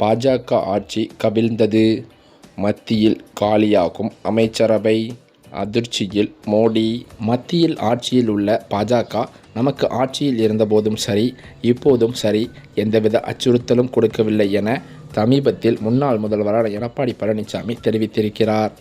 பாஜக ஆட்சி கவிழ்ந்தது. மத்தியில் காலியாகும் அமைச்சரவை. அதிர்ச்சியில் மோடி. மத்தியில் ஆட்சியில் உள்ள பாஜக நமக்கு ஆட்சியில் இருந்தபோதும் சரி, இப்போதும் சரி, எந்தவித அச்சுறுத்தலும் கொடுக்கவில்லை என சமீபத்தில் முன்னாள் முதல்வரான எடப்பாடி பழனிசாமி தெரிவித்திருக்கிறார்.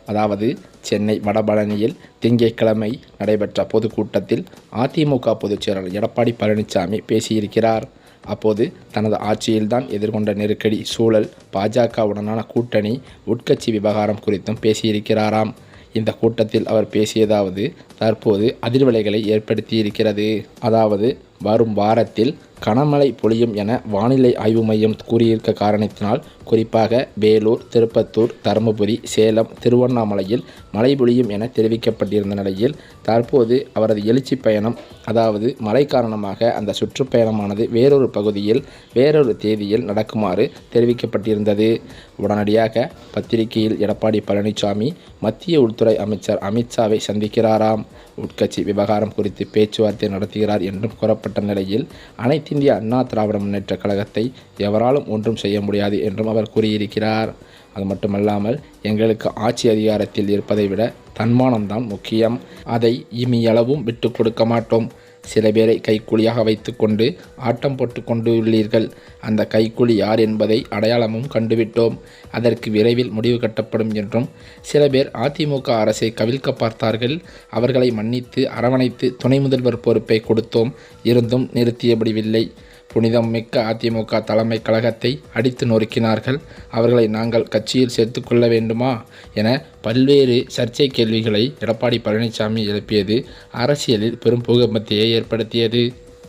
அதாவது சென்னை வடபழனியில் திங்கட்கிழமை நடைபெற்ற பொதுக்கூட்டத்தில் அதிமுக பொதுச்செயலாளர் எடப்பாடி பழனிசாமி பேசியிருக்கிறார். அப்போது தனது ஆட்சியில்தான் எதிர்கொண்ட நெருக்கடி சூழல், பாஜகவுடனான கூட்டணி, உட்கட்சி விவகாரம் குறித்தும் பேசியிருக்கிறாராம். இந்த கூட்டத்தில் அவர் பேசியதாவது தற்போது அதிர்வலைகளை ஏற்படுத்தியிருக்கிறது. அதாவது வரும் வாரத்தில் கனமழை பொழியும் என வானிலை ஆய்வு மையம் கூறியிருக்க காரணத்தினால் குறிப்பாக வேலூர், திருப்பத்தூர், தருமபுரி, சேலம், திருவண்ணாமலையில் மழை பொழியும் என தெரிவிக்கப்பட்டிருந்த நிலையில் தற்போது அவரது எழுச்சி பயணம், அதாவது மழை காரணமாக அந்த சுற்றுப்பயணமானது வேறொரு பகுதியில் வேறொரு தேதியில் நடக்குமாறு தெரிவிக்கப்பட்டிருந்தது. உடனடியாக பத்திரிகையில் எடப்பாடி பழனிசாமி மத்திய உள்துறை அமைச்சர் அமித்ஷாவை சந்திக்கிறாராம். உட்கட்சி விவகாரம் குறித்து பேச்சுவார்த்தை நடத்துகிறார் என்றும் கூறப்பட்ட நிலையில் அனைத்திந்திய அண்ணா திராவிட முன்னேற்றக் கழகத்தை எவராலும் ஒன்றும் செய்ய முடியாது என்றும் அவர் கூறியிருக்கிறார். அது மட்டுமல்லாமல் எங்களுக்கு ஆட்சி அதிகாரத்தில் இருப்பதை விட தன்மானம்தான் முக்கியம். அதை இமியளவும் விட்டு கொடுக்க மாட்டோம். சில பேரை கைக்கூலியாக வைத்துக்கொண்டு ஆட்டம் போட்டு கொண்டு உள்ளீர்கள். அந்த கைக்கூலி யார் என்பதை அடையாளமும் கண்டுவிட்டோம். அதற்கு விரைவில் முடிவு கட்டப்படும் என்றும், சில பேர் அதிமுக அரசை கவிழ்க்க பார்த்தார்கள். அவர்களை மன்னித்து அரவணைத்து துணை முதல்வர் பொறுப்பை கொடுத்தோம். இருந்தும் நிறுத்தியபடிவில்லை. புனிதம் மிக்க அதிமுக தலைமை கழகத்தை அடித்து நொறுக்கினார்கள். அவர்களை நாங்கள் கட்சியில் சேர்த்து கொள்ள வேண்டுமா என பல்வேறு சர்ச்சை கேள்விகளை எடப்பாடி பழனிசாமி எழுப்பியது அரசியலில் பெரும் பூகம்பத்தையே ஏற்படுத்தியது.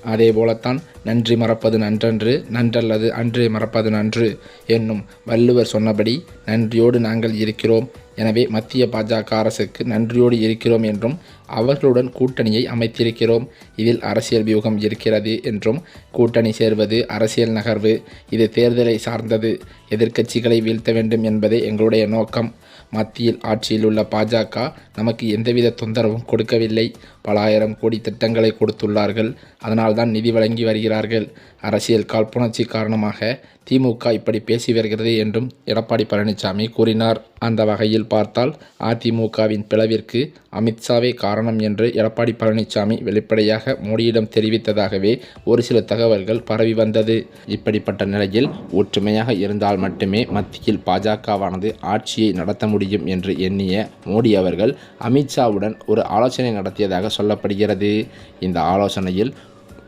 அதேபோலத்தான் நன்றி மறப்பது நன்றன்று, நன்றல்லது அன்று மறப்பது நன்று என்னும் வள்ளுவர் சொன்னபடி நன்றியோடு நாங்கள் இருக்கிறோம். எனவே மத்திய பாஜக அரசுக்கு நன்றியோடு இருக்கிறோம் என்றும், அவர்களுடன் கூட்டணியை அமைத்திருக்கிறோம். இதில் அரசியல் வியூகம் இருக்கிறது என்றும், கூட்டணி சேர்வது அரசியல் நகர்வு, இது தேர்தலை சார்ந்தது, எதிர்க்கட்சிகளை வீழ்த்த வேண்டும் என்பதே எங்களுடைய நோக்கம். மத்தியில் ஆட்சியில் உள்ள பாஜக நமக்கு எந்தவித தொந்தரவும் கொடுக்கவில்லை. பல ஆயிரம் கோடி திட்டங்களை கொடுத்துள்ளார்கள். அதனால்தான் நிதி வழங்கி வருகிறார்கள். அரசியல் காழ்ப்புணர்ச்சி காரணமாக திமுக இப்படி பேசி வருகிறது என்றும் எடப்பாடி பழனிசாமி கூறினார். அந்த வகையில் பார்த்தால் அதிமுகவின் பிளவிற்கு அமித்ஷாவே காரணம் என்று எடப்பாடி பழனிசாமி வெளிப்படையாக மோடியிடம் தெரிவித்ததாகவே ஒரு சில தகவல்கள் பரவி வந்தது. இப்படிப்பட்ட நிலையில் ஒற்றுமையாக இருந்தால் மட்டுமே மத்தியில் பாஜகவானது ஆட்சியை நடத்த முடியும் என்று எண்ணிய மோடி அவர்கள் அமித்ஷாவுடன் ஒரு ஆலோசனை நடத்தியதாக சொல்லப்படுகிறது. இந்த ஆலோசனையில்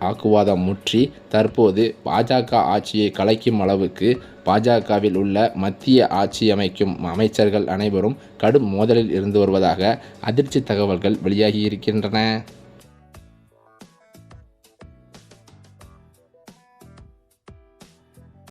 வாக்குவாதம் முற்றி தற்போது பாஜக ஆட்சியை கலைக்கும் அளவுக்கு பாஜகவில் உள்ள மத்திய ஆட்சி அமைக்கும் அமைச்சர்கள் அனைவரும் கடும் மோதலில் இருந்து வருவதாக அதிர்ச்சி தகவல்கள் வெளியாகியிருக்கின்றன.